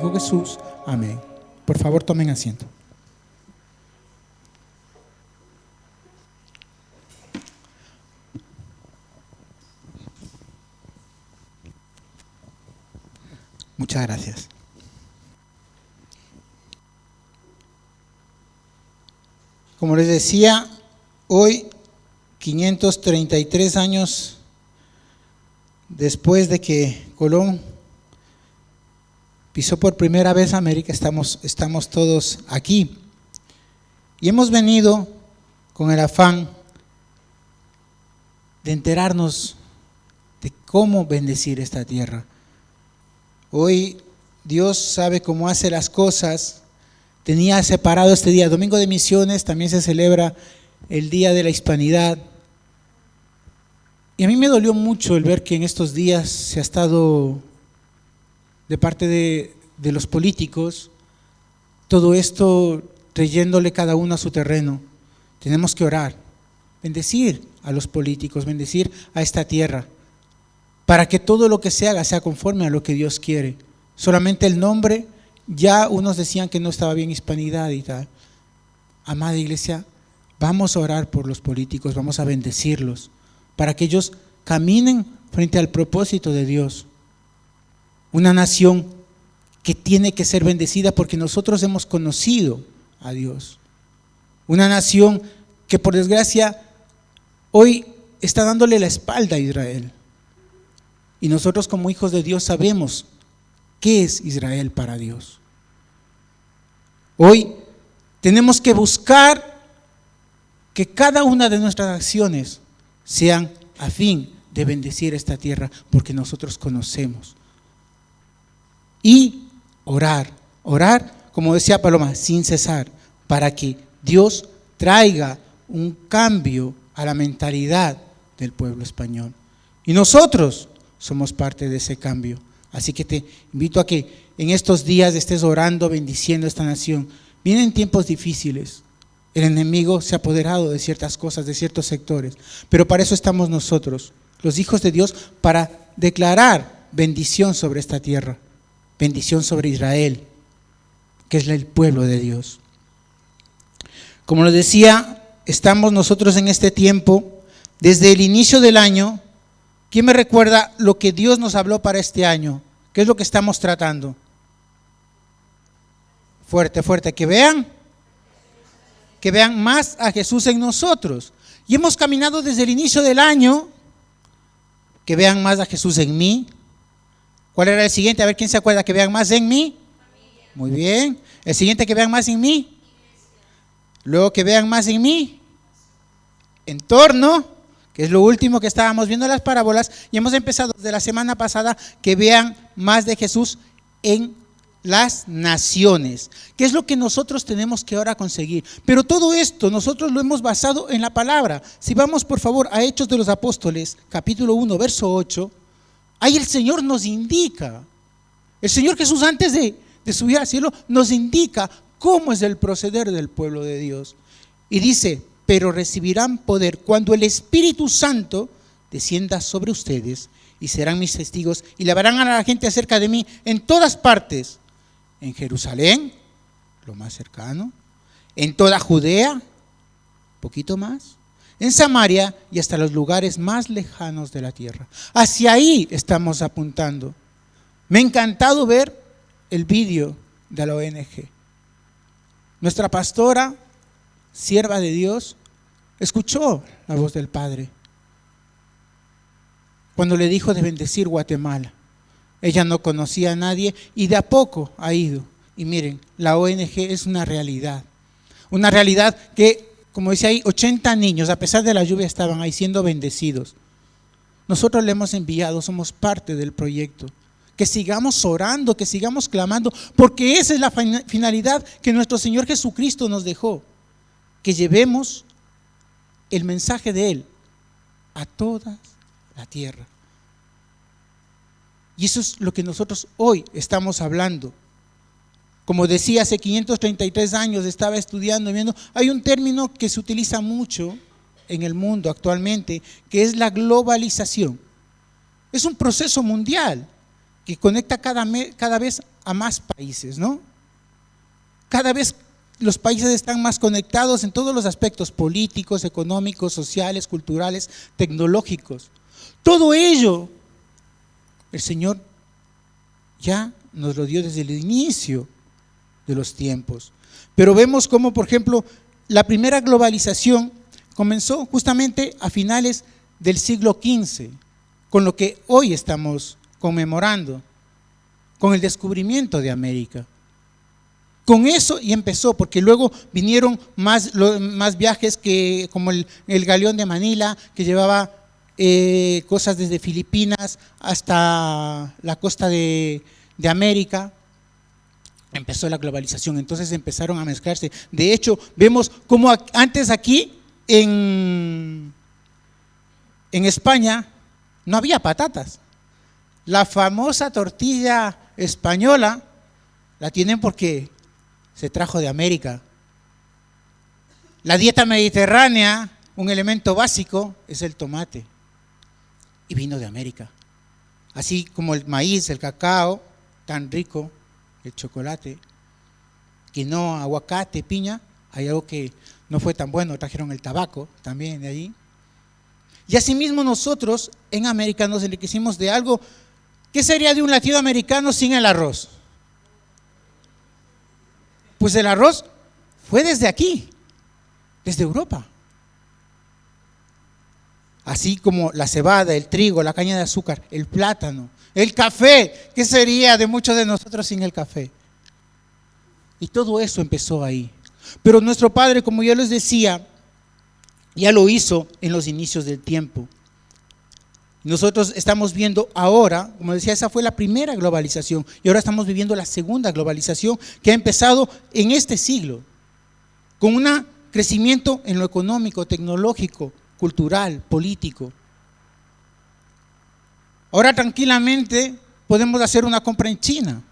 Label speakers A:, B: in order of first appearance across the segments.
A: Hijo Jesús. Amén. Por favor, tomen asiento. Muchas gracias. Como les decía, hoy, 533 años después de que Colón pisó por primera vez América, estamos todos aquí. Y hemos venido con el afán de enterarnos de cómo bendecir esta tierra. Hoy Dios sabe cómo hace las cosas. Tenía separado este día, Domingo de Misiones, también se celebra el Día de la Hispanidad. Y a mí me dolió mucho el ver que en estos días se ha estado, de parte de los políticos, todo esto trayéndole cada uno a su terreno. Tenemos que orar, bendecir a los políticos, bendecir a esta tierra, para que todo lo que se haga sea conforme a lo que Dios quiere. Solamente el nombre, ya unos decían que no estaba bien hispanidad y tal. Amada iglesia, vamos a orar por los políticos, vamos a bendecirlos, para que ellos caminen frente al propósito de Dios. Una nación que tiene que ser bendecida porque nosotros hemos conocido a Dios. Una nación que por desgracia hoy está dándole la espalda a Israel. Y nosotros como hijos de Dios sabemos qué es Israel para Dios. Hoy tenemos que buscar que cada una de nuestras acciones sean a fin de bendecir esta tierra, porque nosotros conocemos. Y orar, como decía Paloma, sin cesar, para que Dios traiga un cambio a la mentalidad del pueblo español. Y nosotros somos parte de ese cambio. Así que te invito a que en estos días estés orando, bendiciendo esta nación. Vienen tiempos difíciles. El enemigo se ha apoderado de ciertas cosas, de ciertos sectores. Pero para eso estamos nosotros, los hijos de Dios, para declarar bendición sobre esta tierra. Bendición sobre Israel, que es el pueblo de Dios. Como les decía, estamos nosotros en este tiempo, desde el inicio del año. ¿Quién me recuerda lo que Dios nos habló para este año? ¿Qué es lo que estamos tratando? Fuerte, fuerte, que vean más a Jesús en nosotros. Y hemos caminado desde el inicio del año, que vean más a Jesús en mí. ¿Cuál era el siguiente? A ver, ¿quién se acuerda? Que vean más en mí. Muy bien. El siguiente, que vean más en mí. Luego, que vean más en mí. Entorno, que es lo último que estábamos viendo en las parábolas, y hemos empezado desde la semana pasada, que vean más de Jesús en las naciones, que es lo que nosotros tenemos que ahora conseguir. Pero todo esto nosotros lo hemos basado en la palabra. Si vamos por favor a Hechos de los Apóstoles, capítulo 1, verso 8, ahí el Señor nos indica, el Señor Jesús antes de subir al cielo nos indica cómo es el proceder del pueblo de Dios. Y dice: pero recibirán poder cuando el Espíritu Santo descienda sobre ustedes, y serán mis testigos, y le hablarán a la gente acerca de mí en todas partes, en Jerusalén, lo más cercano, en toda Judea, poquito más, en Samaria y hasta los lugares más lejanos de la tierra. Hacia ahí estamos apuntando. Me ha encantado ver el vídeo de la ONG. Nuestra pastora, sierva de Dios, escuchó la voz del Padre cuando le dijo de bendecir Guatemala. Ella no conocía a nadie y de a poco ha ido. Y miren, la ONG es una realidad que, como decía ahí, 80 niños, a pesar de la lluvia, estaban ahí siendo bendecidos. Nosotros le hemos enviado, somos parte del proyecto. Que sigamos orando, que sigamos clamando, porque esa es la finalidad que nuestro Señor Jesucristo nos dejó. Que llevemos el mensaje de Él a toda la tierra. Y eso es lo que nosotros hoy estamos hablando. Como decía, hace 533 años estaba estudiando, viendo, hay un término que se utiliza mucho en el mundo actualmente, que es la globalización. Es un proceso mundial que conecta cada vez a más países, ¿no? Cada vez los países están más conectados en todos los aspectos políticos, económicos, sociales, culturales, tecnológicos. Todo ello, el Señor ya nos lo dio desde el inicio de los tiempos. Pero vemos cómo, por ejemplo, la primera globalización comenzó justamente a finales del siglo XV, con lo que hoy estamos conmemorando, con el descubrimiento de América. Con eso y empezó, porque luego vinieron más viajes, que como el galeón de Manila, que llevaba cosas desde Filipinas hasta la costa de América. Empezó la globalización, entonces empezaron a mezclarse. De hecho, vemos como antes aquí en España no había patatas. La famosa tortilla española la tienen porque se trajo de América. La dieta mediterránea, un elemento básico, es el tomate y vino de América. Así como el maíz, el cacao, tan rico, el chocolate, quinoa, aguacate, piña, hay algo que no fue tan bueno, trajeron el tabaco también de allí. Y asimismo nosotros en América nos enriquecimos de algo. ¿Qué sería de un latinoamericano sin el arroz? Pues el arroz fue desde aquí, desde Europa. Así como la cebada, el trigo, la caña de azúcar, el plátano, el café. ¿Qué sería de muchos de nosotros sin el café? Y todo eso empezó ahí. Pero nuestro Padre, como yo les decía, ya lo hizo en los inicios del tiempo. Nosotros estamos viendo ahora, como decía, esa fue la primera globalización y ahora estamos viviendo la segunda globalización que ha empezado en este siglo, con un crecimiento en lo económico, tecnológico, cultural, político. Ahora tranquilamente podemos hacer una compra en China.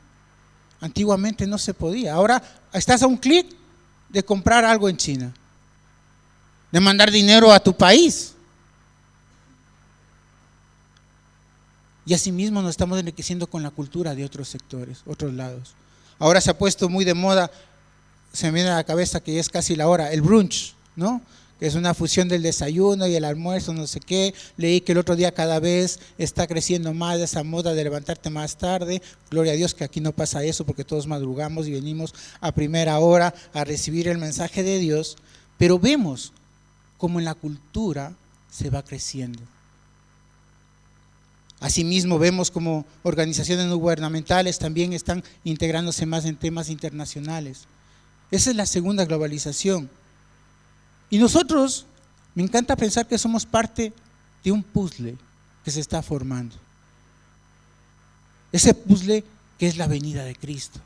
A: Antiguamente no se podía. Ahora estás a un clic de comprar algo en China, de mandar dinero a tu país. Y asimismo nos estamos enriqueciendo con la cultura de otros sectores, otros lados. Ahora se ha puesto muy de moda, se me viene a la cabeza que es casi la hora, el brunch, ¿no? Que es una fusión del desayuno y el almuerzo, no sé qué. Leí que el otro día cada vez está creciendo más esa moda de levantarte más tarde. Gloria a Dios que aquí no pasa eso, porque todos madrugamos y venimos a primera hora a recibir el mensaje de Dios. Pero vemos cómo en la cultura se va creciendo. Asimismo vemos como organizaciones no gubernamentales también están integrándose más en temas internacionales. Esa es la segunda globalización. Y nosotros, me encanta pensar que somos parte de un puzzle que se está formando. Ese puzzle que es la venida de Cristo.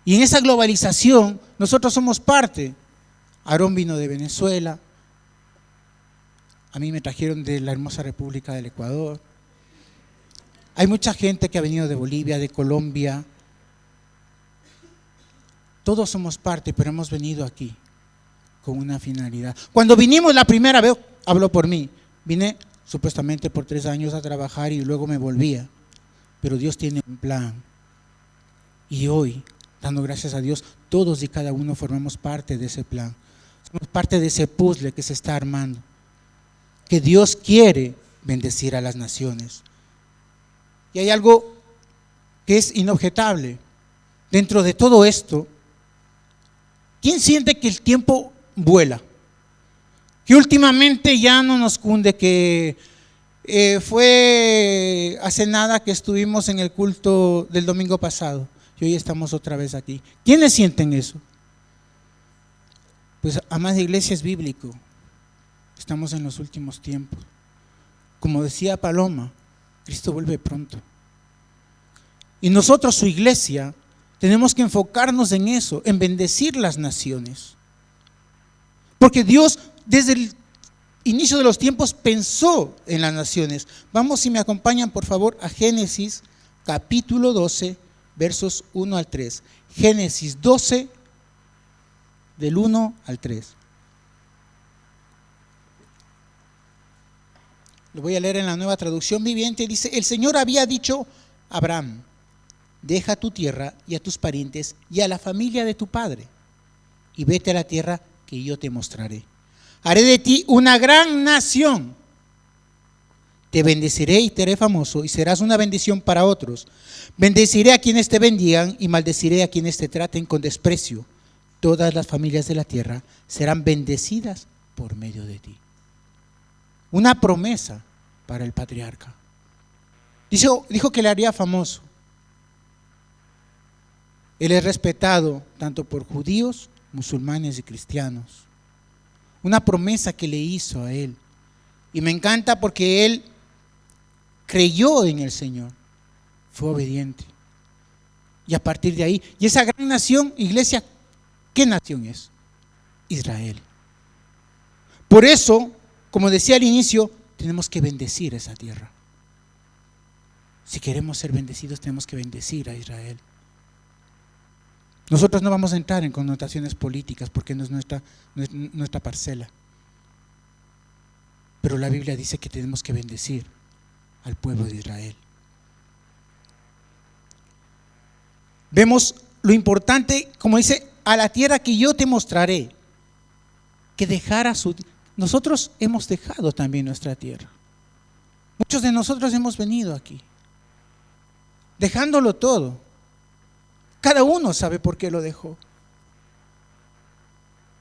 A: Y en esa globalización nosotros somos parte. Aarón vino de Venezuela, a mí me trajeron de la hermosa República del Ecuador. Hay mucha gente que ha venido de Bolivia, de Colombia. Todos somos parte, pero hemos venido aquí con una finalidad. Cuando vinimos la primera vez, hablo por mí, vine supuestamente por 3 años a trabajar y luego me volvía. Pero Dios tiene un plan. Y hoy, dando gracias a Dios, todos y cada uno formamos parte de ese plan. Somos parte de ese puzzle que se está armando. Que Dios quiere bendecir a las naciones. Y hay algo que es inobjetable. Dentro de todo esto, ¿quién siente que el tiempo vuela? Que últimamente ya no nos cunde, que fue hace nada que estuvimos en el culto del domingo pasado y hoy estamos otra vez aquí. ¿Quiénes sienten eso? Pues amada iglesia, es bíblico. Estamos en los últimos tiempos. Como decía Paloma, Cristo vuelve pronto. Y nosotros, su iglesia, tenemos que enfocarnos en eso, en bendecir las naciones. Porque Dios, desde el inicio de los tiempos, pensó en las naciones. Vamos, si me acompañan, por favor, a Génesis, capítulo 12, versos 1 al 3. Génesis 12, del 1 al 3. Lo voy a leer en la Nueva Traducción Viviente. Dice: el Señor había dicho a Abraham: deja tu tierra y a tus parientes y a la familia de tu padre, y vete a la tierra que yo te mostraré. Haré de ti una gran nación. Te bendeciré y te haré famoso, y serás una bendición para otros. Bendeciré a quienes te bendigan y maldeciré a quienes te traten con desprecio. Todas las familias de la tierra serán bendecidas por medio de ti. Una promesa para el patriarca. Dijo que le haría famoso. Él es respetado tanto por judíos, musulmanes y cristianos. Una promesa que le hizo a él. Y me encanta porque él creyó en el Señor, fue obediente. Y a partir de ahí, y esa gran nación, iglesia, ¿qué nación es? Israel. Por eso, como decía al inicio, tenemos que bendecir esa tierra. Si queremos ser bendecidos, tenemos que bendecir a Israel. Nosotros no vamos a entrar en connotaciones políticas porque no es nuestra parcela. Pero la Biblia dice que tenemos que bendecir al pueblo de Israel. Vemos lo importante, como dice, a la tierra que yo te mostraré, que dejara su... Nosotros hemos dejado también nuestra tierra. Muchos de nosotros hemos venido aquí, dejándolo todo. Cada uno sabe por qué lo dejó.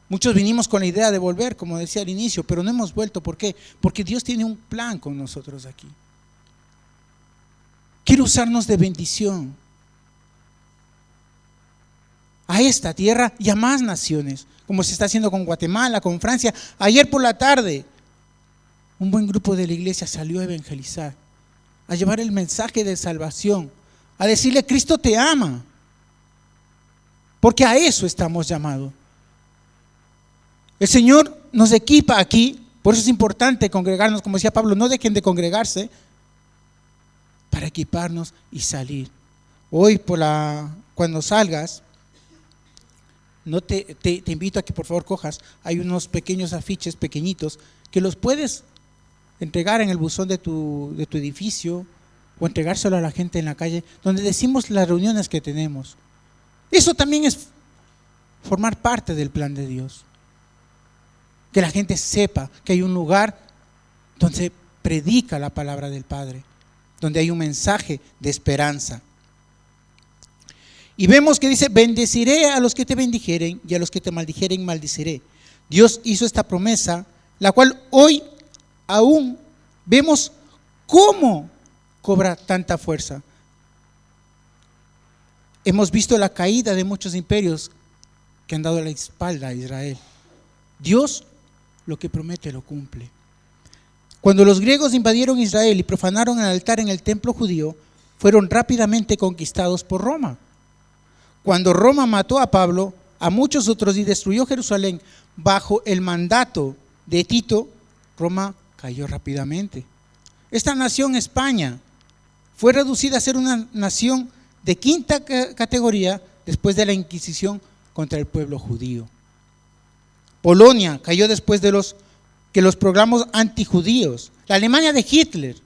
A: Muchos vinimos con la idea de volver, como decía al inicio, pero no hemos vuelto. ¿Por qué? Porque Dios tiene un plan con nosotros aquí. Quiere usarnos de bendición a esta tierra y a más naciones, como se está haciendo con Guatemala, con Francia. Ayer por la tarde, un buen grupo de la iglesia salió a evangelizar, a llevar el mensaje de salvación, a decirle: Cristo te ama, porque a eso estamos llamados. El Señor nos equipa aquí, por eso es importante congregarnos, como decía Pablo, no dejen de congregarse, para equiparnos y salir. Hoy cuando salgas, no te invito a que por favor cojas, hay unos pequeños afiches pequeñitos que los puedes entregar en el buzón de tu edificio o entregárselo a la gente en la calle, donde decimos las reuniones que tenemos. Eso también es formar parte del plan de Dios. Que la gente sepa que hay un lugar donde predica la palabra del Padre, donde hay un mensaje de esperanza. Y vemos que dice: bendeciré a los que te bendijeren y a los que te maldijeren maldiciré. Dios hizo esta promesa, la cual hoy aún vemos cómo cobra tanta fuerza. Hemos visto la caída de muchos imperios que han dado la espalda a Israel. Dios lo que promete lo cumple. Cuando los griegos invadieron Israel y profanaron el altar en el templo judío, fueron rápidamente conquistados por Roma. Cuando Roma mató a Pablo, a muchos otros y destruyó Jerusalén bajo el mandato de Tito, Roma cayó rápidamente. Esta nación, España, fue reducida a ser una nación de quinta categoría después de la Inquisición contra el pueblo judío. Polonia cayó después de los programas antijudíos. La Alemania de Hitler,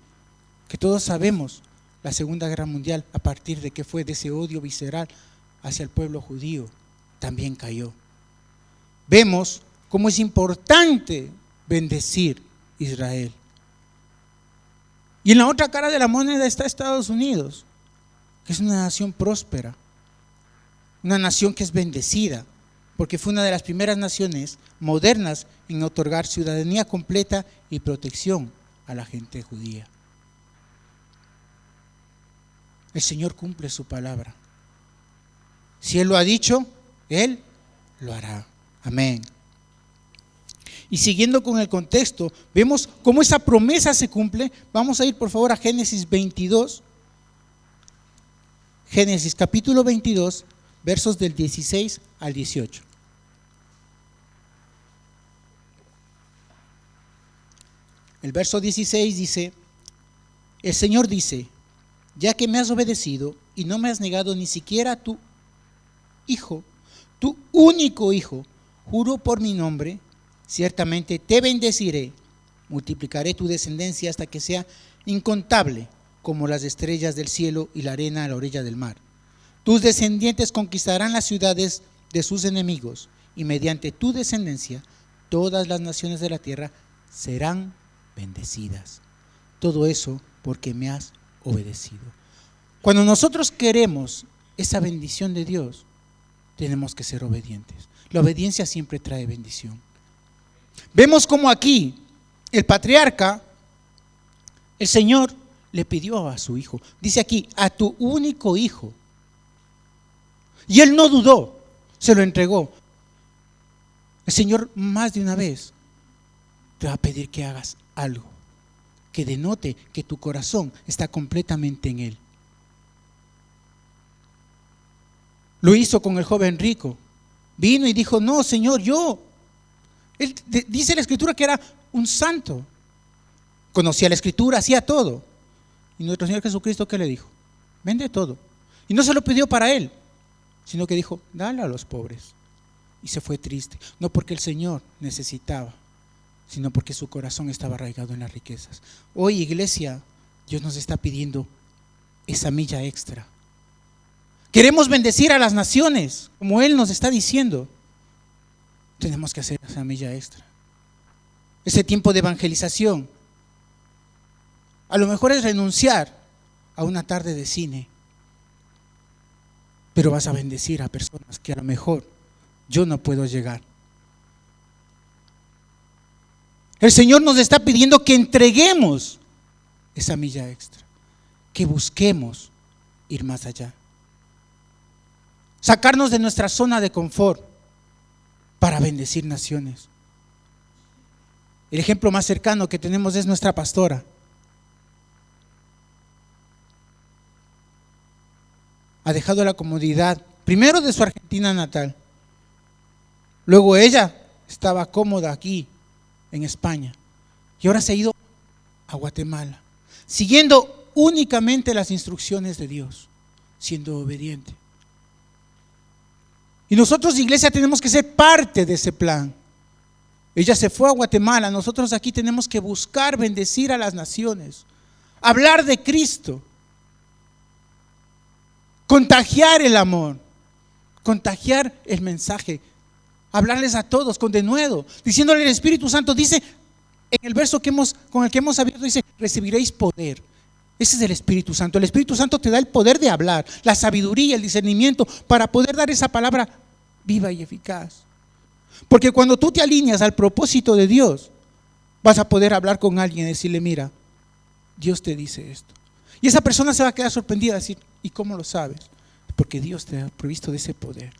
A: que todos sabemos, la Segunda Guerra Mundial, a partir de que fue de ese odio visceral hacia el pueblo judío, también cayó. Vemos cómo es importante bendecir Israel. Y en la otra cara de la moneda está Estados Unidos, que es una nación próspera, una nación que es bendecida, porque fue una de las primeras naciones modernas en otorgar ciudadanía completa y protección a la gente judía. El Señor cumple su palabra. Si Él lo ha dicho, Él lo hará. Amén. Y siguiendo con el contexto, vemos cómo esa promesa se cumple. Vamos a ir por favor a Génesis 22. Génesis capítulo 22, versos del 16 al 18. El verso 16 dice: el Señor dice: ya que me has obedecido y no me has negado ni siquiera a tu hijo, tu único hijo, juro por mi nombre, ciertamente te bendeciré, multiplicaré tu descendencia hasta que sea incontable como las estrellas del cielo y la arena a la orilla del mar. Tus descendientes conquistarán las ciudades de sus enemigos, y mediante tu descendencia todas las naciones de la tierra serán bendecidas. Todo eso porque me has obedecido. Cuando nosotros queremos esa bendición de Dios, tenemos que ser obedientes. La obediencia siempre trae bendición. Vemos como aquí el patriarca, el Señor le pidió a su hijo, dice aquí, a tu único hijo. Y él no dudó, se lo entregó. El Señor más de una vez te va a pedir que hagas algo que denote que tu corazón está completamente en Él. Lo hizo con el joven rico. Vino y dijo, no, Señor, Él dice la Escritura que era un santo. Conocía la Escritura, hacía todo. Y nuestro Señor Jesucristo, ¿qué le dijo? Vende todo. Y no se lo pidió para Él, sino que dijo, dale a los pobres. Y se fue triste, no porque el Señor necesitaba, sino porque su corazón estaba arraigado en las riquezas. Hoy, iglesia, Dios nos está pidiendo esa milla extra. Queremos bendecir a las naciones, como Él nos está diciendo. Tenemos que hacer esa milla extra. Ese tiempo de evangelización. A lo mejor es renunciar a una tarde de cine, pero vas a bendecir a personas que a lo mejor yo no puedo llegar. El Señor nos está pidiendo que entreguemos esa milla extra, que busquemos ir más allá, sacarnos de nuestra zona de confort para bendecir naciones. El ejemplo más cercano que tenemos es nuestra pastora. Ha dejado la comodidad, primero de su Argentina natal, luego ella estaba cómoda aquí en España y ahora se ha ido a Guatemala, siguiendo únicamente las instrucciones de Dios, siendo obediente. Y nosotros, iglesia, tenemos que ser parte de ese plan. Ella se fue a Guatemala, nosotros aquí tenemos que buscar bendecir a las naciones, hablar de Cristo, contagiar el amor, contagiar el mensaje, hablarles a todos con denuedo, diciéndole al Espíritu Santo, dice en el verso con el que hemos abierto, dice, recibiréis poder. Ese es el Espíritu Santo. El Espíritu Santo te da el poder de hablar, la sabiduría, el discernimiento para poder dar esa palabra viva y eficaz. Porque cuando tú te alineas al propósito de Dios, vas a poder hablar con alguien y decirle, mira, Dios te dice esto. Y esa persona se va a quedar sorprendida, a decir, ¿y cómo lo sabes? Porque Dios te ha provisto de ese poder.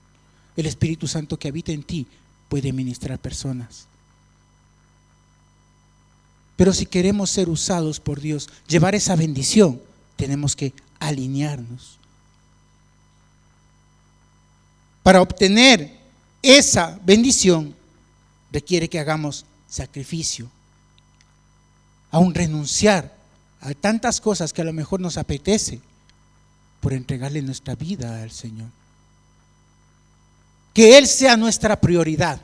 A: El Espíritu Santo que habita en ti puede ministrar personas. Pero si queremos ser usados por Dios, llevar esa bendición, tenemos que alinearnos. Para obtener esa bendición, requiere que hagamos sacrificio, aún renunciar a tantas cosas que a lo mejor nos apetece por entregarle nuestra vida al Señor. Que Él sea nuestra prioridad.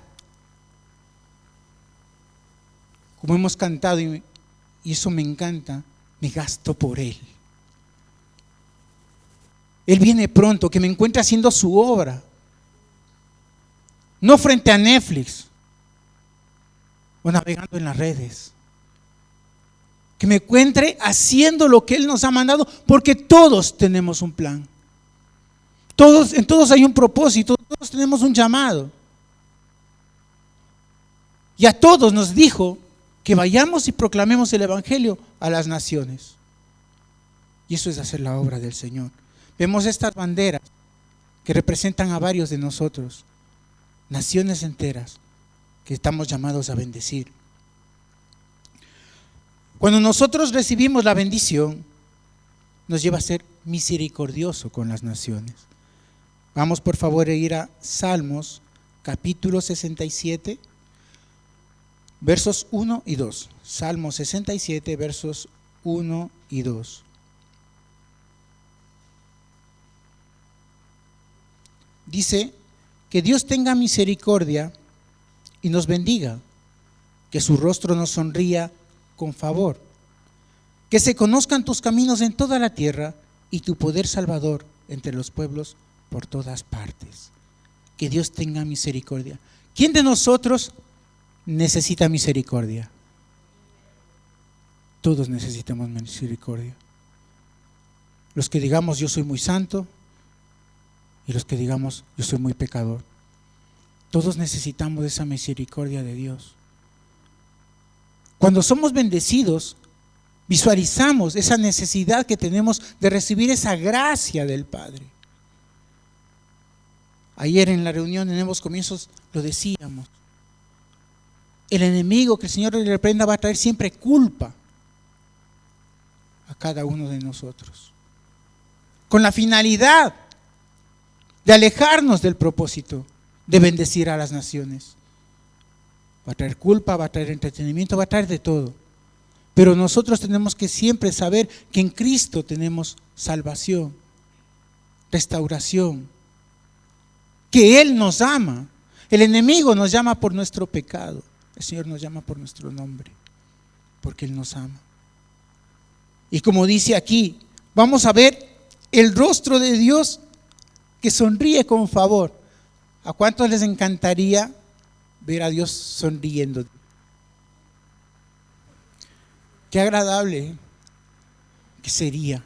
A: Como hemos cantado, y eso me encanta, me gasto por Él. Él viene pronto, que me encuentre haciendo su obra. No frente a Netflix o navegando en las redes. Que me encuentre haciendo lo que Él nos ha mandado, porque todos tenemos un plan. En todos hay un propósito, todos tenemos un llamado. Y a todos nos dijo que vayamos y proclamemos el Evangelio a las naciones. Y eso es hacer la obra del Señor. Vemos estas banderas que representan a varios de nosotros, naciones enteras que estamos llamados a bendecir. Cuando nosotros recibimos la bendición, nos lleva a ser misericordioso con las naciones. Vamos por favor a ir a Salmos capítulo 67, versos 1 y 2. Salmos 67, versos 1 y 2. Dice, que Dios tenga misericordia y nos bendiga, que su rostro nos sonría con favor, que se conozcan tus caminos en toda la tierra y tu poder salvador entre los pueblos por todas partes. Que Dios tenga misericordia. ¿Quién de nosotros necesita misericordia? Todos necesitamos misericordia. Los que digamos yo soy muy santo y los que digamos yo soy muy pecador. Todos necesitamos esa misericordia de Dios. Cuando somos bendecidos, visualizamos esa necesidad que tenemos de recibir esa gracia del Padre. Ayer en la reunión en Nuevos Comienzos lo decíamos. El enemigo, que el Señor le reprenda, va a traer siempre culpa a cada uno de nosotros, con la finalidad de alejarnos del propósito de bendecir a las naciones. Va a traer culpa, va a traer entretenimiento, va a traer de todo. Pero nosotros tenemos que siempre saber que en Cristo tenemos salvación, restauración, que Él nos ama. El enemigo nos llama por nuestro pecado, el Señor nos llama por nuestro nombre, porque Él nos ama. Y como dice aquí, vamos a ver el rostro de Dios que sonríe con favor. ¿A cuántos les encantaría ver a Dios sonriendo? Qué agradable que sería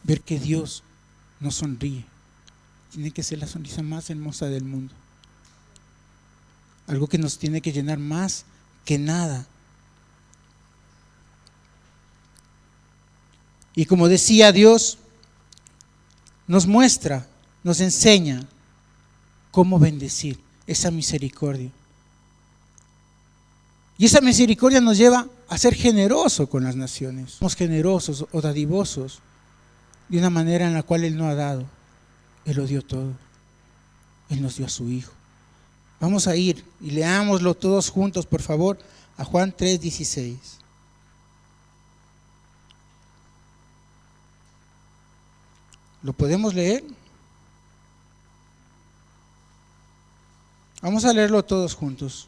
A: ver que Dios nos sonríe. Tiene que ser la sonrisa más hermosa del mundo. Algo que nos tiene que llenar más que nada. Y como decía, Dios nos muestra, nos enseña cómo bendecir esa misericordia. Y esa misericordia nos lleva a ser generosos con las naciones. Somos generosos o dadivosos de una manera en la cual Él no ha dado. Él lo dio todo. Él nos dio a su Hijo. Vamos a ir y leámoslo todos juntos, por favor, a Juan 3:16. ¿Lo podemos leer? Vamos a leerlo todos juntos.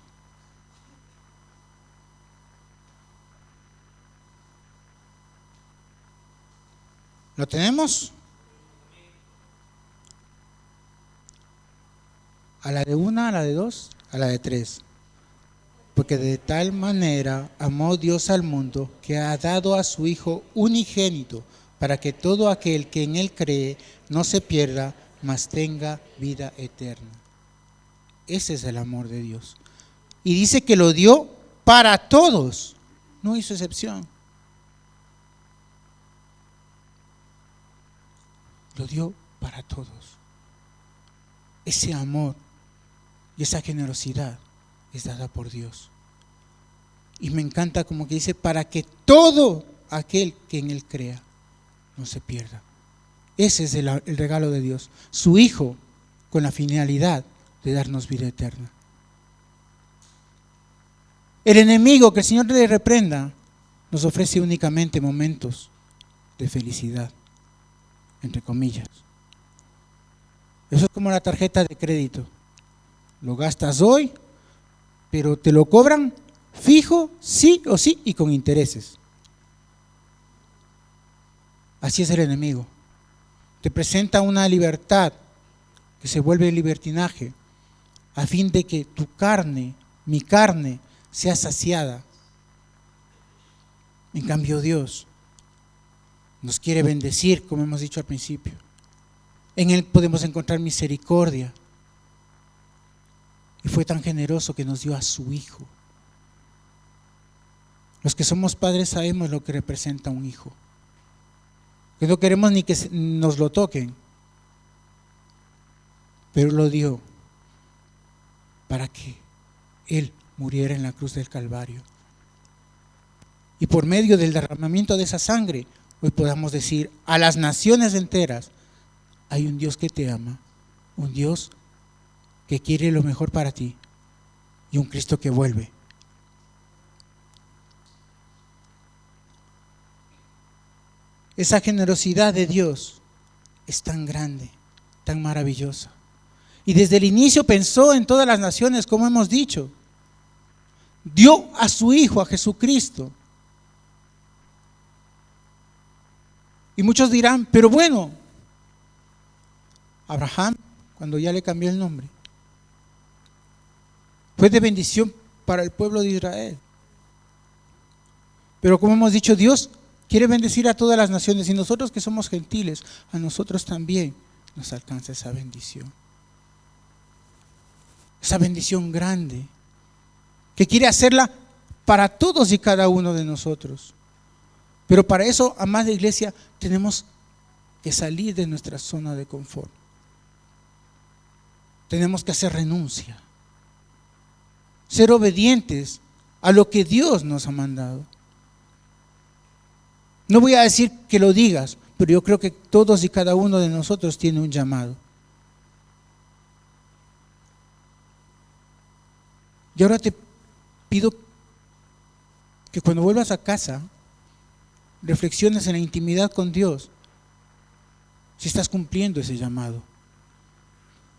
A: ¿Lo tenemos? A la de una, a la de dos, a la de tres. Porque de tal manera amó Dios al mundo que ha dado a su Hijo unigénito, para que todo aquel que en Él cree no se pierda, mas tenga vida eterna. Ese es el amor de Dios. Y dice que lo dio para todos, no hizo excepción. Lo dio para todos. Ese amor y esa generosidad es dada por Dios. Y me encanta como que dice, para que todo aquel que en Él crea no se pierda. Ese es el regalo de Dios, su Hijo, con la finalidad de darnos vida eterna. El enemigo, que el Señor le reprenda, nos ofrece únicamente momentos de felicidad, entre comillas. Eso es como la tarjeta de crédito. Lo gastas hoy, pero te lo cobran fijo, sí o sí, y con intereses. Así es el enemigo. Te presenta una libertad que se vuelve libertinaje, a fin de que tu carne, mi carne, sea saciada. En cambio, Dios nos quiere bendecir, como hemos dicho al principio. En Él podemos encontrar misericordia. Y fue tan generoso que nos dio a su Hijo. Los que somos padres sabemos lo que representa un hijo. Que no queremos ni que nos lo toquen, pero lo dio para que Él muriera en la cruz del Calvario. Y por medio del derramamiento de esa sangre, hoy podamos decir a las naciones enteras, hay un Dios que te ama, un Dios que quiere lo mejor para ti y un Cristo que vuelve. Esa generosidad de Dios es tan grande, tan maravillosa. Y desde el inicio pensó en todas las naciones, como hemos dicho. Dio a su Hijo, a Jesucristo. Y muchos dirán, pero bueno, Abraham, cuando ya le cambió el nombre, fue de bendición para el pueblo de Israel. Pero como hemos dicho, Dios quiere bendecir a todas las naciones, y nosotros que somos gentiles, a nosotros también nos alcanza esa bendición grande, que quiere hacerla para todos y cada uno de nosotros. Pero para eso, amada iglesia, tenemos que salir de nuestra zona de confort. Tenemos que hacer renuncia, ser obedientes a lo que Dios nos ha mandado. No voy a decir que lo digas, pero yo creo que todos y cada uno de nosotros tiene un llamado. Y ahora te pido que cuando vuelvas a casa, reflexiones en la intimidad con Dios, si estás cumpliendo ese llamado,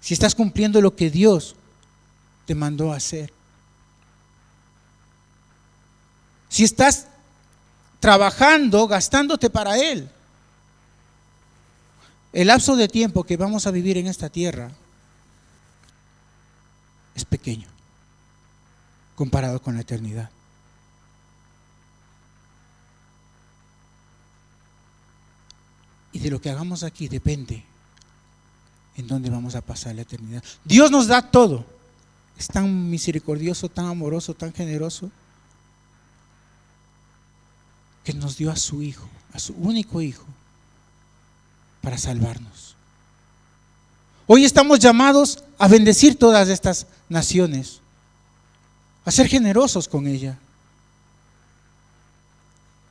A: si estás cumpliendo lo que Dios te mandó a hacer, si estás trabajando, gastándote para Él. El lapso de tiempo que vamos a vivir en esta tierra es pequeño comparado con la eternidad. Y de lo que hagamos aquí depende en dónde vamos a pasar la eternidad. Dios nos da todo. Es tan misericordioso, tan amoroso, tan generoso, que nos dio a su Hijo, a su único Hijo, para salvarnos. Hoy estamos llamados a bendecir todas estas naciones, a ser generosos con ella,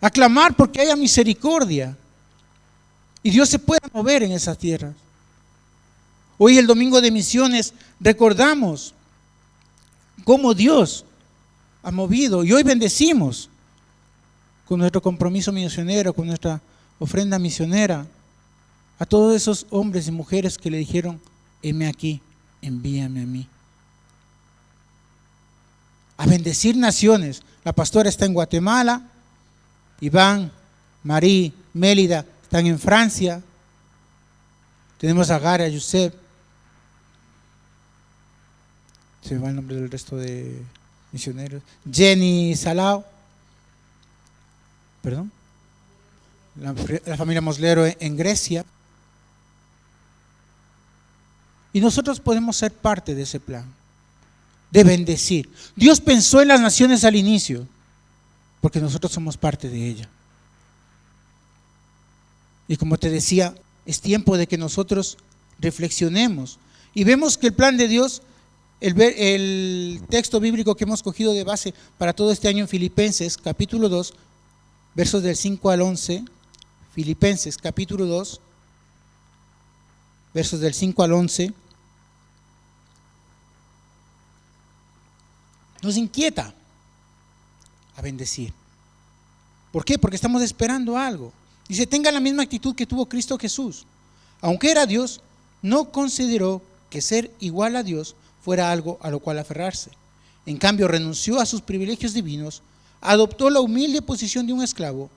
A: a clamar porque haya misericordia y Dios se pueda mover en esas tierras. Hoy, el domingo de misiones, recordamos cómo Dios ha movido, y hoy bendecimos con nuestro compromiso misionero, con nuestra ofrenda misionera, a todos esos hombres y mujeres que le dijeron: heme aquí, envíame a mí. A bendecir naciones. La pastora está en Guatemala, Iván, Marí, Mélida están en Francia, tenemos a Gara, Josep, se me va el nombre del resto de misioneros, Jenny Salao, perdón, la familia Moslero en Grecia. Y nosotros podemos ser parte de ese plan, de bendecir. Dios pensó en las naciones al inicio, porque nosotros somos parte de ella. Y como te decía, es tiempo de que nosotros reflexionemos y vemos que el plan de Dios, el texto bíblico que hemos cogido de base para todo este año en Filipenses, capítulo 2, versos del 5 al 11, Filipenses, capítulo 2, versos del 5 al 11, nos inquieta a bendecir. ¿Por qué? Porque estamos esperando algo. Dice: tenga la misma actitud que tuvo Cristo Jesús. Aunque era Dios, no consideró que ser igual a Dios fuera algo a lo cual aferrarse. En cambio, renunció a sus privilegios divinos, adoptó la humilde posición de un esclavo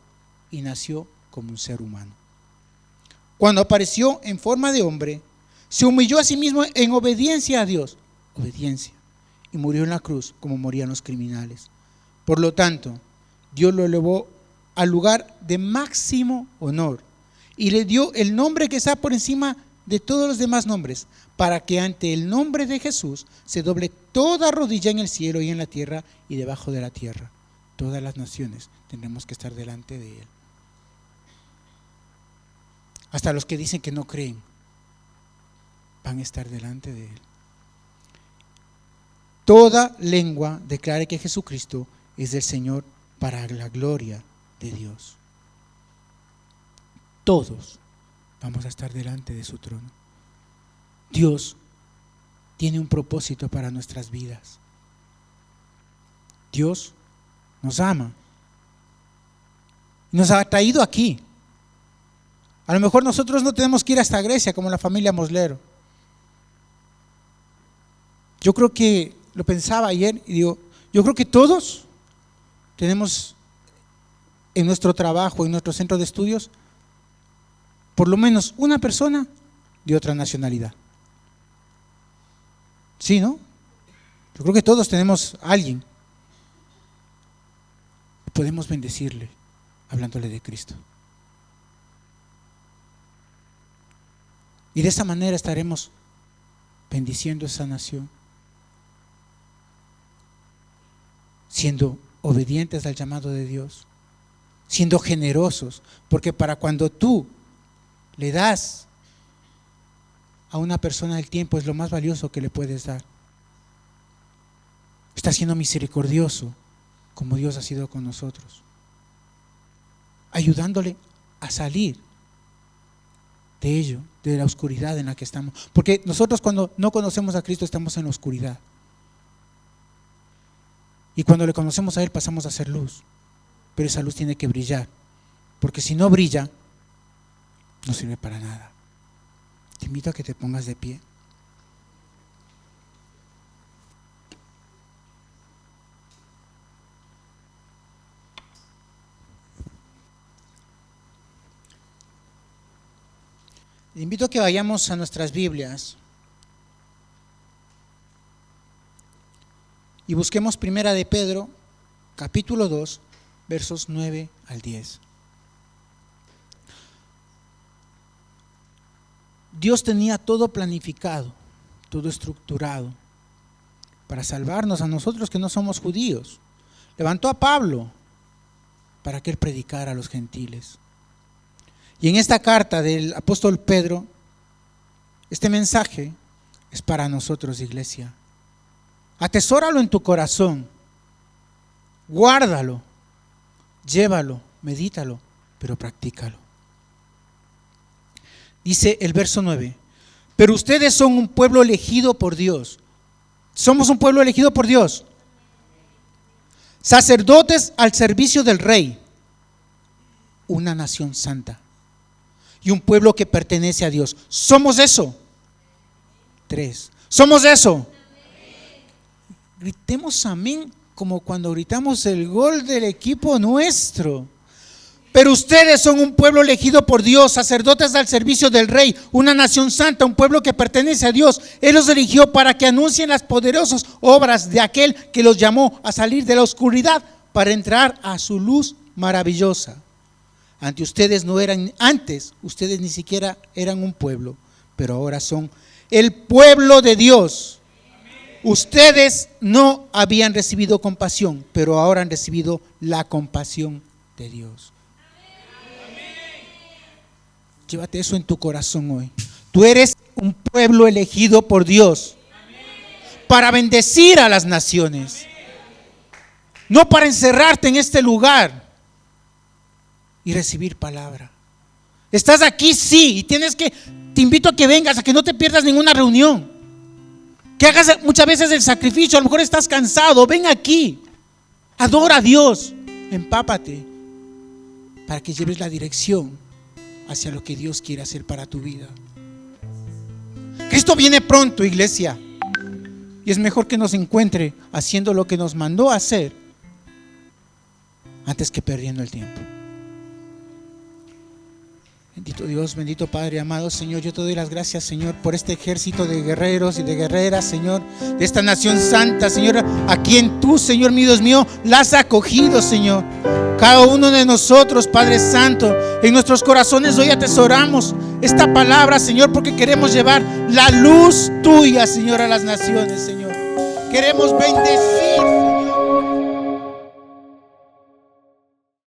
A: y nació como un ser humano. Cuando apareció en forma de hombre, se humilló a sí mismo en obediencia a Dios, y murió en la cruz como morían los criminales. Por lo tanto, Dios lo elevó al lugar de máximo honor y le dio el nombre que está por encima de todos los demás nombres, para que ante el nombre de Jesús se doble toda rodilla en el cielo y en la tierra y debajo de la tierra. Todas las naciones tendremos que estar delante de Él. Hasta los que dicen que no creen van a estar delante de Él. Toda lengua declare que Jesucristo es el Señor, para la gloria de Dios. Todos vamos a estar delante de su trono. Dios tiene un propósito para nuestras vidas. Dios nos ama. Nos ha traído aquí. A lo mejor nosotros no tenemos que ir hasta Grecia como la familia Moslero. Yo creo que, lo pensaba ayer y digo, yo creo que todos tenemos en nuestro trabajo, en nuestro centro de estudios, por lo menos una persona de otra nacionalidad? Sí, ¿no? Yo creo que todos tenemos a alguien. Podemos bendecirle hablándole de Cristo. Y de esa manera estaremos bendiciendo esa nación, siendo obedientes al llamado de Dios, siendo generosos, porque para cuando tú le das a una persona el tiempo, es lo más valioso que le puedes dar. Estás siendo misericordioso como Dios ha sido con nosotros, ayudándole a salir de ello, de la oscuridad en la que estamos. Porque nosotros cuando no conocemos a Cristo estamos en la oscuridad. Y cuando le conocemos a Él pasamos a ser luz. Pero esa luz tiene que brillar. Porque si no brilla, no sirve para nada. Te invito a que te pongas de pie. Te invito a que vayamos a nuestras Biblias y busquemos Primera de Pedro, capítulo 2, versos 9 al 10. Dios tenía todo planificado, todo estructurado para salvarnos a nosotros que no somos judíos. Levantó a Pablo para que él predicara a los gentiles. Y en esta carta del apóstol Pedro, este mensaje es para nosotros, iglesia. Atesóralo en tu corazón, guárdalo, llévalo, medítalo, pero practícalo. Dice el verso 9: pero ustedes son un pueblo elegido por Dios. Somos un pueblo elegido por Dios. Sacerdotes al servicio del Rey, una nación santa y un pueblo que pertenece a Dios. ¿Somos eso? 3. ¿Somos eso? Gritemos amén como cuando gritamos el gol del equipo nuestro. Pero ustedes son un pueblo elegido por Dios, sacerdotes al servicio del Rey, una nación santa, un pueblo que pertenece a Dios. Él los eligió para que anuncien las poderosas obras de aquel que los llamó a salir de la oscuridad para entrar a su luz maravillosa. Ustedes ni siquiera eran un pueblo, pero ahora son el pueblo de Dios. Ustedes no habían recibido compasión, pero ahora han recibido la compasión de Dios. Llévate eso en tu corazón hoy. Tú eres un pueblo elegido por Dios para bendecir a las naciones, no para encerrarte en este lugar y recibir palabra. Estás aquí, sí, y te invito a que vengas, a que no te pierdas ninguna reunión, que hagas muchas veces el sacrificio. A lo mejor estás cansado, ven aquí, adora a Dios, empápate para que lleves la dirección hacia lo que Dios quiere hacer para tu vida. Cristo viene pronto, iglesia, y es mejor que nos encuentre haciendo lo que nos mandó a hacer antes que perdiendo el tiempo. Bendito Dios, bendito Padre amado, Señor, yo te doy las gracias, Señor, por este ejército de guerreros y de guerreras, Señor, de esta nación santa, Señor, a quien tú, Señor mío, Dios mío, las has acogido, Señor. Cada uno de nosotros, Padre Santo, en nuestros corazones hoy atesoramos esta palabra, Señor, porque queremos llevar la luz tuya, Señor, a las naciones, Señor. Queremos bendecir, Señor.